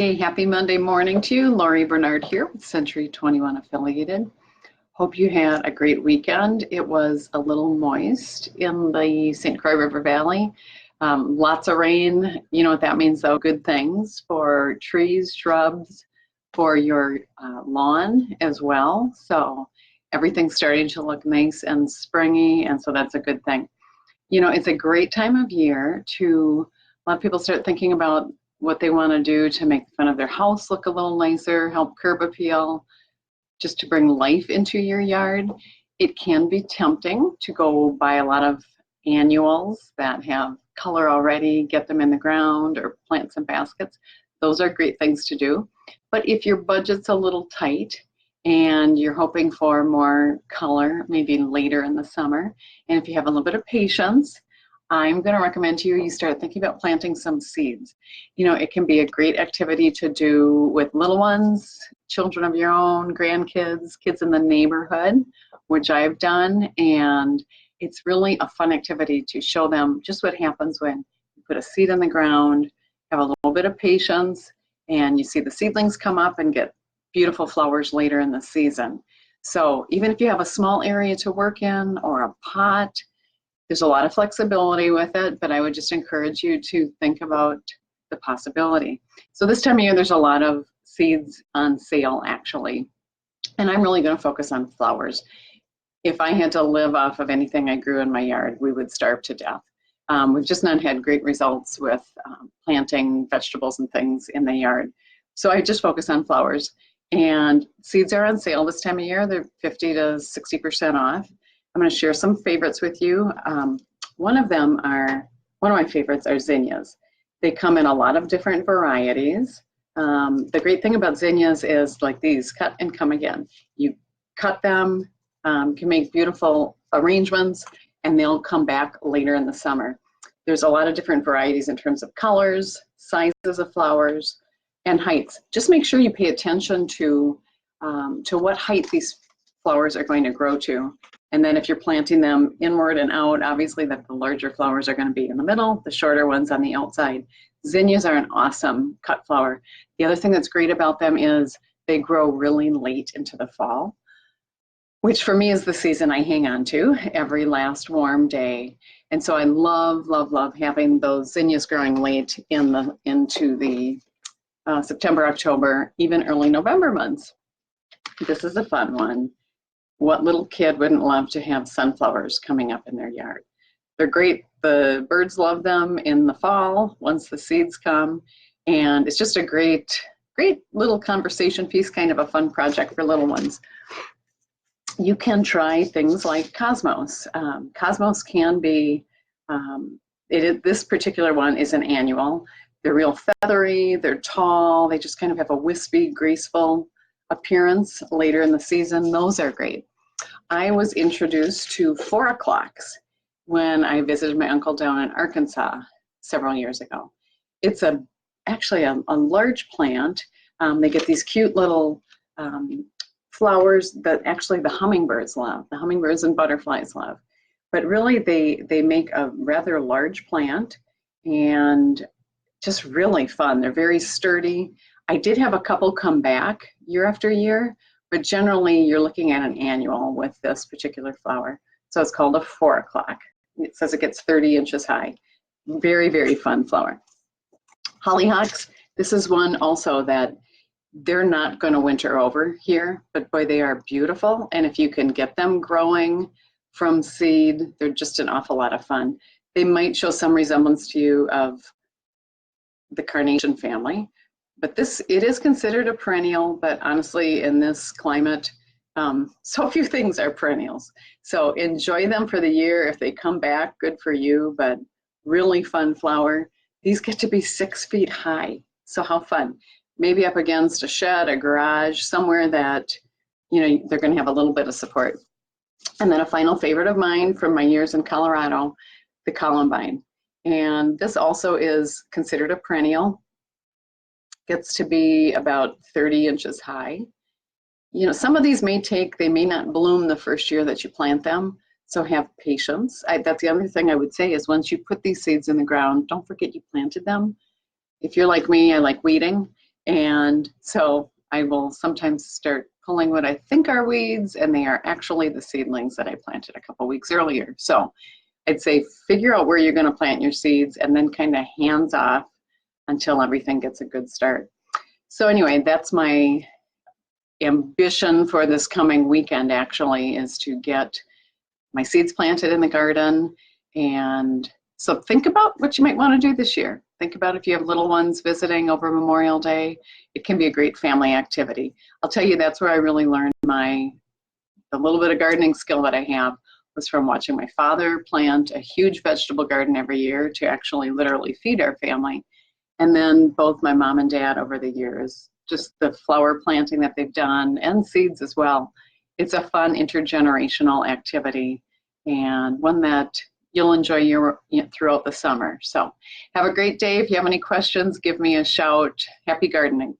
Hey, happy Monday morning to you. Lori Bernard here with Century 21 Affiliated. Hope you had a great weekend. It was a little moist in the St. Croix River Valley. Lots of rain. You know what that means, though? Good things for trees, shrubs, for your lawn as well. So everything's starting to look nice and springy, and so that's a good thing. You know, it's a great time of year to a lot of people start thinking about what they want to do to make the front of their house look a little nicer, help curb appeal, just to bring life into your yard. It can be tempting to go buy a lot of annuals that have color already, get them in the ground, or plant some baskets. Those are great things to do. But if your budget's a little tight and you're hoping for more color, maybe later in the summer, and if you have a little bit of patience, I'm going to recommend to you start thinking about planting some seeds. You know, it can be a great activity to do with little ones, children of your own, grandkids, kids in the neighborhood, which I've done. And it's really a fun activity to show them just what happens when you put a seed in the ground, have a little bit of patience, and you see the seedlings come up and get beautiful flowers later in the season. So even if you have a small area to work in or a pot, there's a lot of flexibility with it, but I would just encourage you to think about the possibility. So this time of year, there's a lot of seeds on sale, actually, and I'm really going to focus on flowers. If I had to live off of anything I grew in my yard, we would starve to death. We've just not had great results with planting vegetables and things in the yard. So I just focus on flowers. And seeds are on sale this time of year. They're 50 to 60% off. I'm going to share some favorites with you. One of my favorites are zinnias. They come in a lot of different varieties. The great thing about zinnias is like these, cut and come again. You cut them, can make beautiful arrangements, and they'll come back later in the summer. There's a lot of different varieties in terms of colors, sizes of flowers, and heights. Just make sure you pay attention to what height these flowers are going to grow to. And then if you're planting them inward and out, obviously the larger flowers are going to be in the middle, the shorter ones on the outside. Zinnias are an awesome cut flower. The other thing that's great about them is they grow really late into the fall, which for me is the season I hang on to every last warm day. And so I love, love, love having those zinnias growing late into the September, October, even early November months. This is a fun one. What little kid wouldn't love to have sunflowers coming up in their yard? They're great. The birds love them in the fall once the seeds come. And it's just a great, great little conversation piece, kind of a fun project for little ones. You can try things like cosmos. Cosmos can be, this particular one is an annual. They're real feathery, they're tall, they just kind of have a wispy, graceful appearance later in the season. Those are great. I was introduced to 4 o'clocks when I visited my uncle down in Arkansas several years ago. It's actually a large plant. They get these cute little flowers that actually the hummingbirds love, the hummingbirds and butterflies love. But really they make a rather large plant and just really fun. They're very sturdy. I did have a couple come back year after year, but generally you're looking at an annual with this particular flower. So it's called a 4 o'clock. It says it gets 30 inches high. Very, very fun flower. Hollyhocks, this is one also that they're not going to winter over here, but boy, they are beautiful. And if you can get them growing from seed, they're just an awful lot of fun. They might show some resemblance to you of the carnation family. But it is considered a perennial, but honestly, in this climate, so few things are perennials. So enjoy them for the year. If they come back, good for you, but really fun flower. These get to be 6 feet high. So how fun. Maybe up against a shed, a garage, somewhere that, you know, they're going to have a little bit of support. And then a final favorite of mine from my years in Colorado, the columbine. And this also is considered a perennial. Gets to be about 30 inches high. You know, some of these they may not bloom the first year that you plant them, so have patience. That's the other thing I would say is once you put these seeds in the ground, don't forget you planted them. If you're like me, I like weeding. And so I will sometimes start pulling what I think are weeds, and they are actually the seedlings that I planted a couple weeks earlier. So I'd say figure out where you're going to plant your seeds and then kind of hands off until everything gets a good start. So anyway, that's my ambition for this coming weekend, actually, is to get my seeds planted in the garden. And so think about what you might want to do this year. Think about if you have little ones visiting over Memorial Day. It can be a great family activity. I'll tell you, that's where I really learned the little bit of gardening skill that I have was from watching my father plant a huge vegetable garden every year to actually literally feed our family. And then both my mom and dad over the years, just the flower planting that they've done and seeds as well. It's a fun intergenerational activity and one that you'll enjoy throughout the summer. So have a great day. If you have any questions, give me a shout. Happy gardening.